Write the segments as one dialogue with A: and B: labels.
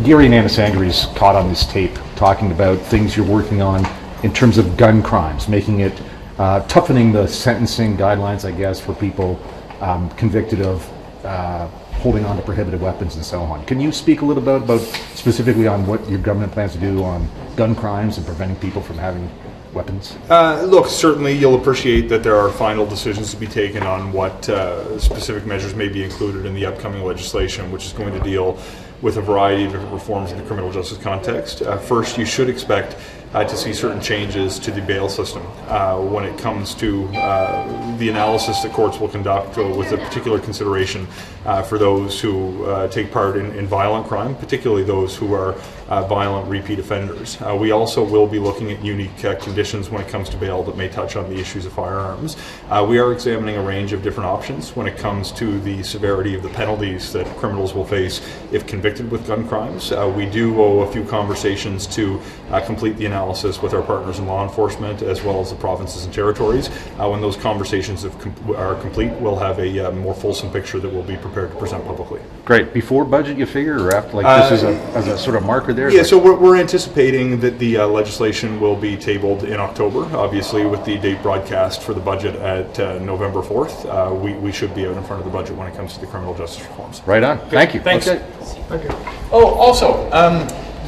A: Gary Anandasangaree's caught on this tape talking about things you're working on in terms of gun crimes, making it toughening the sentencing guidelines, I guess, for people convicted of holding on to prohibited weapons and so on. Can you speak a little bit about specifically on what your government plans to do on gun crimes and preventing people from having weapons?
B: Look, certainly you'll appreciate that there are final decisions to be taken on what specific measures may be included in the upcoming legislation, which is going to deal with a variety of different reforms in the criminal justice context. First, you should expect to see certain changes to the bail system when it comes to the analysis that courts will conduct with a particular consideration for those who take part in violent crime, particularly those who are violent repeat offenders. We also will be looking at unique conditions when it comes to bail that may touch on the issues of firearms. We are examining a range of different options when it comes to the severity of the penalties that criminals will face if convicted with gun crimes. We do owe a few conversations to complete the analysis with our partners in law enforcement as well as the provinces and territories. When those conversations are complete, we'll have a more fulsome picture that we'll be prepared to present publicly.
A: Great. Before budget, you figure, or after, like this as a sort of marker there?
B: Yeah, so we're anticipating that the legislation will be tabled in October, obviously with the date broadcast for the budget at November 4th. We should be out in front of the budget when it comes to the criminal justice reforms.
A: Right on. Thank you.
B: Thanks.
A: Okay.
B: Thank you. Oh, also,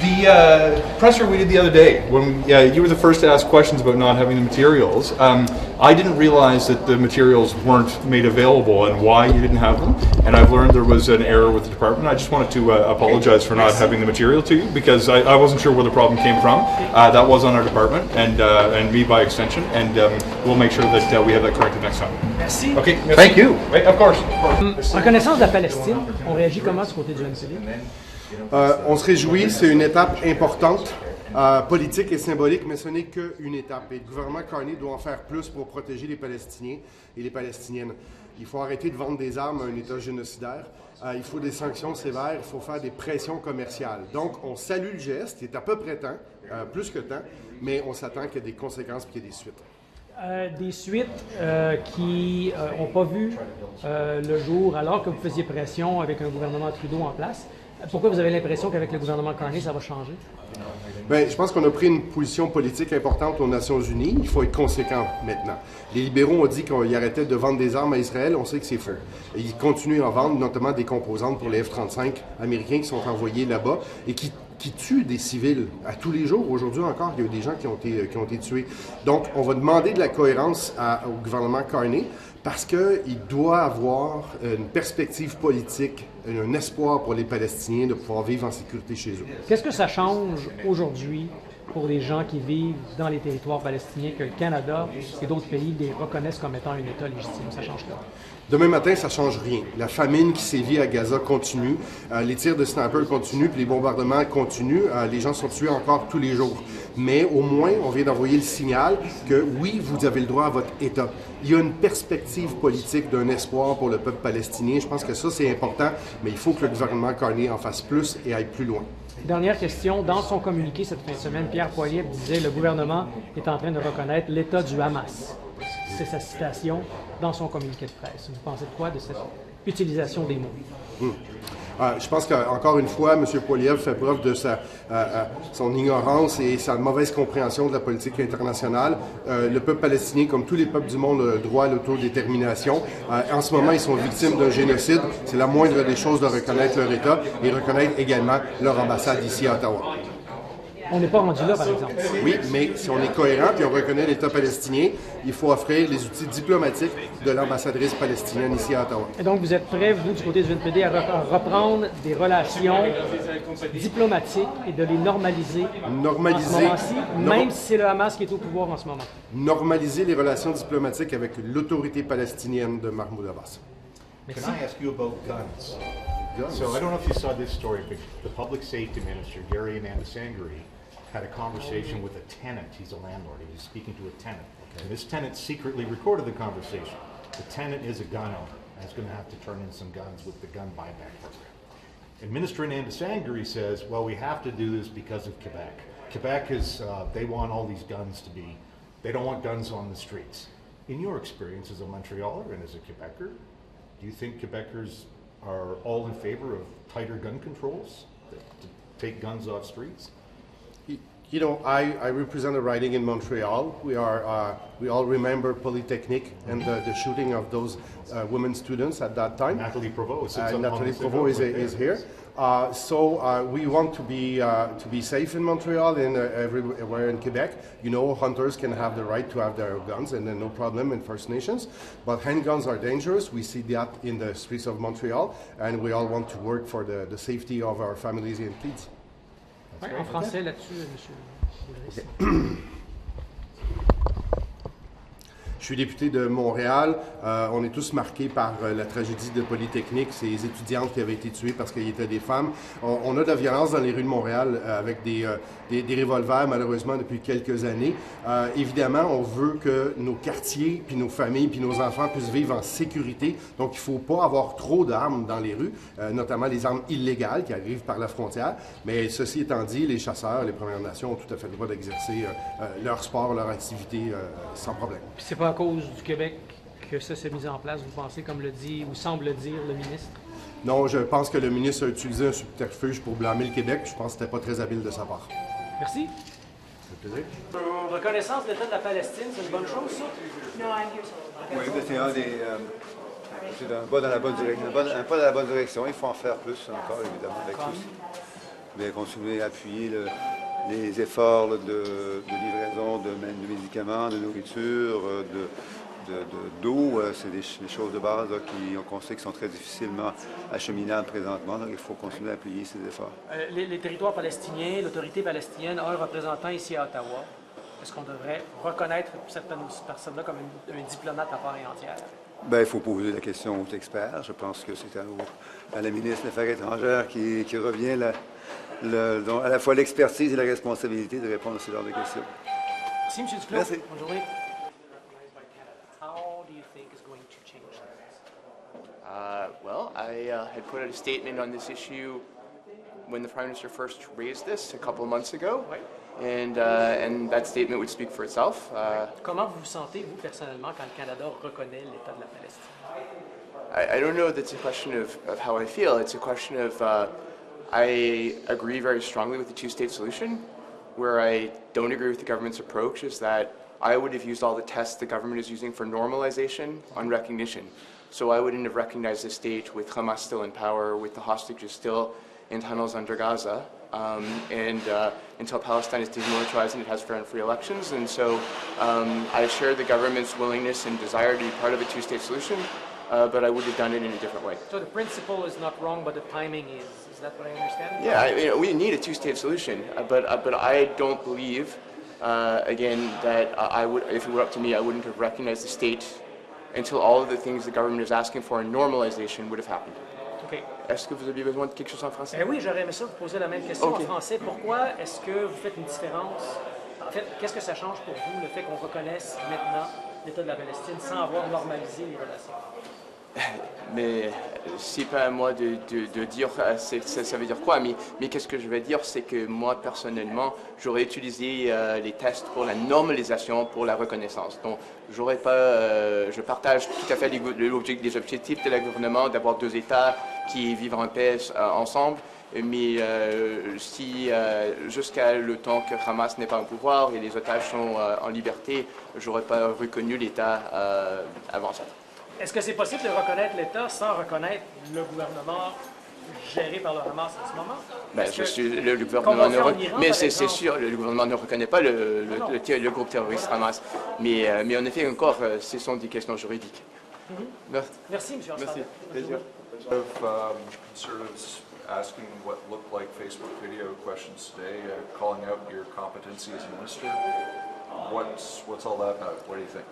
B: the presser we did the other day, when you were the first to ask questions about not having the materials, I didn't realize that the materials weren't made available and why you didn't have them. And I've learned there was an error with the department. I just wanted to apologize for not having the material to you because I wasn't sure where the problem came from. That was on our department and me by extension. And we'll make sure that we have that corrected next time.
C: Merci.
B: Okay. Merci.
A: Thank you.
B: Right, of course.
C: En connaissance de la Palestine, on réagit comment du côté du NCD?
D: On se réjouit, c'est une étape importante, politique et symbolique, mais ce n'est qu'une étape. Et le gouvernement Carney doit en faire plus pour protéger les Palestiniens et les Palestiniennes. Il faut arrêter de vendre des armes à un État génocidaire. Il faut des sanctions sévères, il faut faire des pressions commerciales. Donc, on salue le geste, il est à peu près temps, plus que temps, mais on s'attend qu'il y ait des conséquences et qu'il y ait des suites.
C: Des suites qui n'ont pas vu le jour alors que vous faisiez pression avec un gouvernement Trudeau en place. Pourquoi vous avez l'impression qu'avec le gouvernement Carney, ça va changer?
D: Bien, je pense qu'on a pris une position politique importante aux Nations Unies. Il faut être conséquent maintenant. Les libéraux ont dit qu'ils arrêtaient de vendre des armes à Israël. On sait que c'est faux. Et ils continuent à en vendre, notamment des composantes pour les F-35 américains qui sont envoyés là-bas et qui tuent des civils à tous les jours. Aujourd'hui encore, il y a eu des gens qui ont été tués. Donc, on va demander de la cohérence au gouvernement Carney parce qu'il doit avoir une perspective politique, un espoir pour les Palestiniens de pouvoir vivre en sécurité chez eux.
C: Qu'est-ce que ça change aujourd'hui pour les gens qui vivent dans les territoires palestiniens que le Canada et d'autres pays les reconnaissent comme étant un État légitime? Ça change quoi?
D: Demain matin, ça ne change rien. La famine qui sévit à Gaza continue, les tirs de sniper continuent, puis les bombardements continuent. Les gens sont tués encore tous les jours. Mais au moins, on vient d'envoyer le signal que oui, vous avez le droit à votre État. Il y a une perspective politique d'un espoir pour le peuple palestinien. Je pense que ça, c'est important, mais il faut que le gouvernement Carney en fasse plus et aille plus loin.
C: Dernière question. Dans son communiqué cette fin de semaine, Pierre Poilievre disait que le gouvernement est en train de reconnaître l'État du Hamas. C'est sa citation dans son communiqué de presse. Vous pensez de quoi de cette utilisation des mots?
D: Je pense qu'encore une fois, M. Poilievre fait preuve de son ignorance et sa mauvaise compréhension de la politique internationale. Le peuple palestinien, comme tous les peuples du monde, a le droit à l'autodétermination. En ce moment, ils sont victimes d'un génocide. C'est la moindre des choses de reconnaître leur État et reconnaître également leur ambassade ici à Ottawa.
C: On n'est pas rendu là, par exemple.
D: Oui, mais si on est cohérent et on reconnaît l'État palestinien, il faut offrir les outils diplomatiques de l'ambassadrice palestinienne ici à Ottawa.
C: Et donc, vous êtes prêts, vous, du côté du NPD, à reprendre des relations diplomatiques et de les normaliser en ce moment-ci, même si c'est le Hamas qui est au pouvoir en ce moment?
D: Normaliser les relations diplomatiques avec l'autorité palestinienne de Mahmoud Abbas.
C: Merci.
E: Can I ask you about guns? So I don't know if you saw this story, but the public safety minister, Gary Anandasangaree, had a conversation with a tenant. He's a landlord. He was speaking to a tenant. Okay. And this tenant secretly recorded the conversation. The tenant is a gun owner and is going to have to turn in some guns with the gun buyback program. And Minister Anandasangaree says, well, we have to do this because of Quebec. Quebec is, they want all these guns to be, they don't want guns on the streets. In your experience as a Montrealer and as a Quebecer, do you think Quebecers are all in favor of tighter gun controls to take guns off streets?
D: You know, I represent a riding in Montreal. We all remember Polytechnic and the shooting of those women students at that time.
E: Natalie Provost.
D: Natalie Provost is here. So we want to be safe in Montreal and everywhere in Quebec. You know, hunters can have the right to have their guns, and then no problem in First Nations. But handguns are dangerous. We see that in the streets of Montreal, and we all want to work for the safety of our families and kids.
C: Ouais, en français là-dessus, M. Boulerice.
D: Je suis député de Montréal. On est tous marqués par la tragédie de Polytechnique, ces étudiantes qui avaient été tuées parce qu'elles étaient des femmes. On a de la violence dans les rues de Montréal avec des revolvers, malheureusement, depuis quelques années. Évidemment, on veut que nos quartiers, puis nos familles, puis nos enfants puissent vivre en sécurité. Donc, il ne faut pas avoir trop d'armes dans les rues, notamment les armes illégales qui arrivent par la frontière. Mais ceci étant dit, les chasseurs, les Premières Nations ont tout à fait le droit d'exercer leur sport, leur activité sans problème.
C: Puis c'est pas à cause du Québec que ça s'est mis en place, vous pensez, comme le dit ou semble dire le ministre?
D: Non, je pense que le ministre a utilisé un subterfuge pour blâmer le Québec. Je pense que c'était pas très habile de sa part.
C: Merci.
D: Ça fait plaisir.
C: Reconnaissance de l'État de la Palestine, c'est une bonne chose, ça?
F: Oui, c'est un pas dans la bonne direction. Un pas dans la bonne direction. Il faut en faire plus encore, évidemment, avec tous. Mais continuer à appuyer les efforts de livraison de médicaments, de nourriture, d'eau. C'est des choses de base qu'on sait qui sont très difficilement acheminables présentement. Donc il faut continuer à appuyer ces efforts.
C: Les territoires palestiniens, l'autorité palestinienne a un représentant ici à Ottawa. Est-ce qu'on devrait reconnaître certaines personnes-là comme un diplomate à part et entière?
F: Bien, il faut poser la question aux experts. Je pense que c'est à la ministre des Affaires étrangères qui revient à la fois l'expertise et la responsabilité de répondre à ce genre de questions.
C: Merci, M. Duclos.
F: Merci.
C: Bonne journée. How do you think is going to change things?
G: Well, I had put out a statement on this issue when the Prime Minister first raised this a couple of months ago, and that statement would speak for itself.
C: Comment vous vous sentez, vous, personnellement, quand le Canada reconnaît l'État de la Palestine?
G: I don't know that's a question of how I feel. It's a question of I agree very strongly with the two-state solution. Where I don't agree with the government's approach is that I would have used all the tests the government is using for normalization on recognition. So I wouldn't have recognized the state with Hamas still in power, with the hostages still in tunnels under Gaza, and until Palestine is demilitarized and it has fair and free elections. And so I share the government's willingness and desire to be part of a two-state solution, but I would have done it in a different way.
C: So the principle is not wrong, but the timing is. Is that what I understand?
G: Yeah, we need a two-state solution, but I don't believe, again, that I would, if it were up to me, I wouldn't have recognized the state until all of the things the government is asking for in normalization would have happened.
C: Okay.
G: Est-ce que vous avez besoin de quelque chose en français?
C: Oui, j'aurais aimé ça vous poser la même question
G: Okay.
C: en français. Pourquoi est-ce que vous faites une différence? En fait, qu'est-ce que ça change pour vous, le fait qu'on reconnaisse maintenant l'État de la Palestine sans avoir normalisé les relations?
G: Mais c'est pas à moi de dire ça veut dire quoi, mais qu'est-ce que je vais dire, c'est que moi personnellement j'aurais utilisé les tests pour la normalisation, pour la reconnaissance. Donc j'aurais pas, je partage tout à fait les objectifs de la gouvernement d'avoir deux États qui vivent en paix ensemble. Mais si jusqu'à le temps que Hamas n'est pas au pouvoir et les otages sont en liberté, j'aurais pas reconnu l'État avant ça.
C: Est-ce que c'est possible de reconnaître l'État sans reconnaître le gouvernement géré par le Hamas en ce moment?
G: Ben, le gouvernement mais c'est sûr, le gouvernement ne reconnaît pas le groupe terroriste Hamas. Mais en effet, encore, ce sont des questions juridiques.
C: Merci, M. Housefather.
G: Plaisir.
H: Conservatives asking what looked like Facebook video questions today, calling out your competency as a minister. What's all that about? What do you think?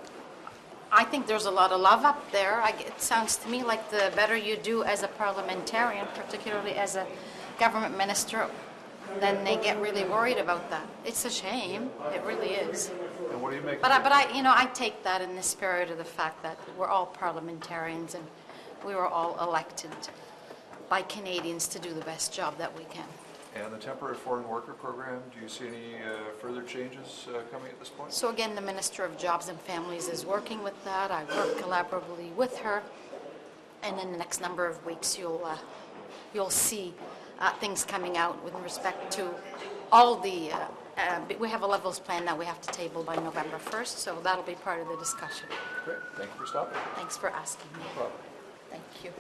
I: I think there's a lot of love up there. It sounds to me like the better you do as a parliamentarian, particularly as a government minister, then they get really worried about that. It's a shame. It really is.
H: And what do you make?
I: But I take that in the spirit of the fact that we're all parliamentarians and we were all elected by Canadians to do the best job that we can.
H: And the temporary foreign worker program, do you see any further changes coming at this point?
I: So again, the Minister of Jobs and Families is working with that. I work collaboratively with her, and in the next number of weeks, you'll see things coming out with respect to all the, we have a levels plan that we have to table by November 1st, so that'll be part of the discussion.
H: Great, thank you for stopping.
I: Thanks for asking me.
H: No problem.
I: Thank you.